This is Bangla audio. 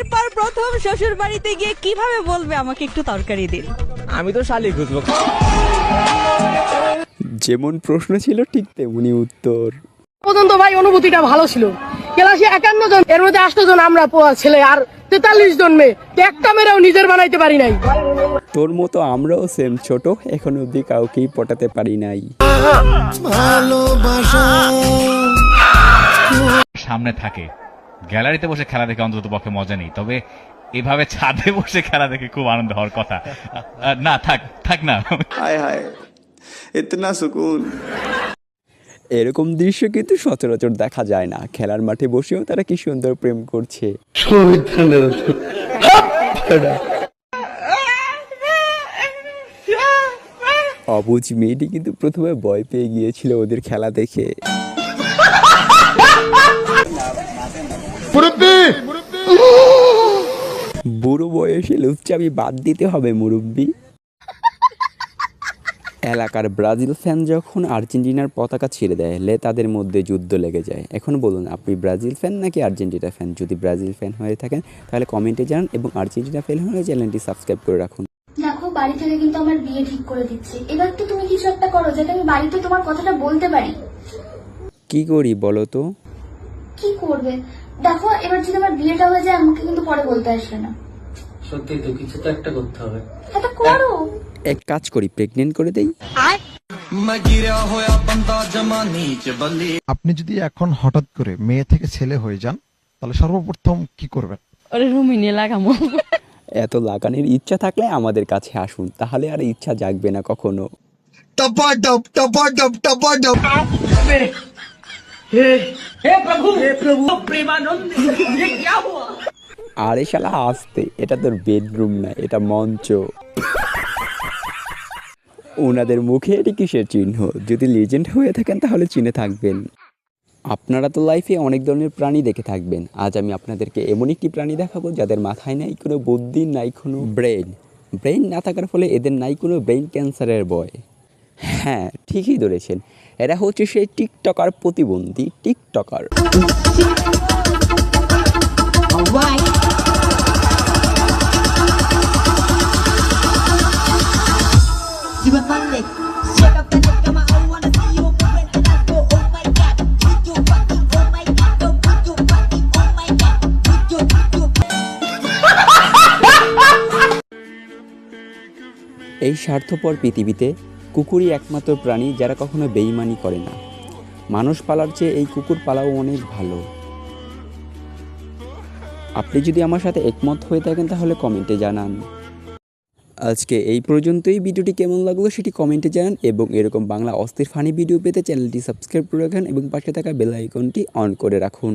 এরপর প্রথম শ্বশুর বাড়িতে গিয়ে কিভাবে বলবে আমাকে একটু তরকারি দিন? আমি তো শালি খুঁজবো। যেমন প্রশ্ন ছিল ঠিক তেমনি উত্তর। পর্যন্ত ভাই অনুভূতিটা ভালো ছিল। ক্লাসে 51 জন, এর মধ্যে 8 জন আমরা ছেলে আর 43 জন মেয়ে, একটা মেয়েও নিজের বানাইতে পারি নাই। তোর মতো আমরাও সেম ছোট, এখন অবধি কাউকেই পটাতে পারি নাই। সামনে থাকে গ্যালারিতে বসে খেলা দেখে অন্তত পক্ষে মজা নেই, তবে এভাবে ছাদে বসে খেলা দেখে খুব আনন্দ হওয়ার কথা। না থাক না। হায় হায় ইতনা সুকুন। এরকম দৃশ্য কিন্তু সচরাচর দেখা যায় না। খেলার মাঠে বসেও তারা কি সুন্দর প্রেম করছে। অবুঝ মেয়েটি কিন্তু প্রথমে ভয় পেয়ে গিয়েছিল ওদের খেলা দেখে। বুড়ো বয়সে লুচ্চামি বাদ দিতে হবে মুরব্বি। এলাকার ব্রাজিল ফ্যান যখন আর্জেন্টিনার পতাকা ছিঁড়ে দেয় তাদের মধ্যে যুদ্ধ লেগে যায়। এখন বলুন, আপনি ব্রাজিল ফ্যান নাকি আর্জেন্টিনা ফ্যান? যদি ব্রাজিল ফ্যান হয়ে থাকেন তাহলে কমেন্টে জানান, এবং আর্জেন্টিনা ফ্যান হলে চ্যানেলটি সাবস্ক্রাইব করে রাখুন। দেখো, বাড়ি থেকে কিন্তু আমার বিয়ে ঠিক করে দিচ্ছে। এবার তো তুমি কিছু একটা করো যাতে আমি বাড়িতে তোমার কথাটা বলতে পারি। কি করি বলো তো? কি করবে? দেখো, এবার যদি আমার বিয়েটা হয়ে যায় আমাকে কিন্তু পরে বলতে আসবে না। সত্যি তো কিছু তো একটা করতে হবে। এটা করো। এক কাজ করি, প্রেগনেন্ট করে দেই। আপনি যদি এখন হঠাৎ করে মেয়ে থেকে ছেলে হয়ে যান তাহলে সর্বপ্রথম কি করবেন? ওরে রুমি নিয়ে লাগামো। এত লাগানোর ইচ্ছা থাকলে আমাদের কাছে আসুন, তাহলে আর ইচ্ছা জাগবে না কখনো। আরে শালা আসতে, এটা তোর বেডরুম না, এটা মঞ্চ। ওনাদের মুখে এটি কিসের চিহ্ন? যদি লিজেন্ড হয়ে থাকেন তাহলে চিনে থাকবেন। আপনারা তো লাইফে অনেক ধরনের প্রাণী দেখে থাকবেন। আজ আমি আপনাদেরকে এমন একটি প্রাণী দেখাবো যাদের মাথায় নাই কোনো বুদ্ধি, নাই কোনো ব্রেন না থাকার ফলে এদের নাই কোনো ব্রেন ক্যান্সারের ভয়। হ্যাঁ, ঠিকই ধরেছেন, এরা হচ্ছে সেই টিকটকার প্রতিবন্ধী টিকটকার। এই স্বার্থপর পৃথিবীতে কুকুরই একমাত্র প্রাণী যারা কখনো বেইমানি করে না। মানুষ পালার চেয়ে এই কুকুর পালাও অনেক ভালো। আপনি যদি আমার সাথে একমত হয়ে থাকেন তাহলে কমেন্টে জানান। আজকে এই পর্যন্তই। ভিডিওটি কেমন লাগলো সেটি কমেন্টে জানান, এবং এরকম বাংলা অস্থির ফানি ভিডিও পেতে চ্যানেলটি সাবস্ক্রাইব করে রাখুন এবং পাশে থাকা বেল আইকনটি অন করে রাখুন।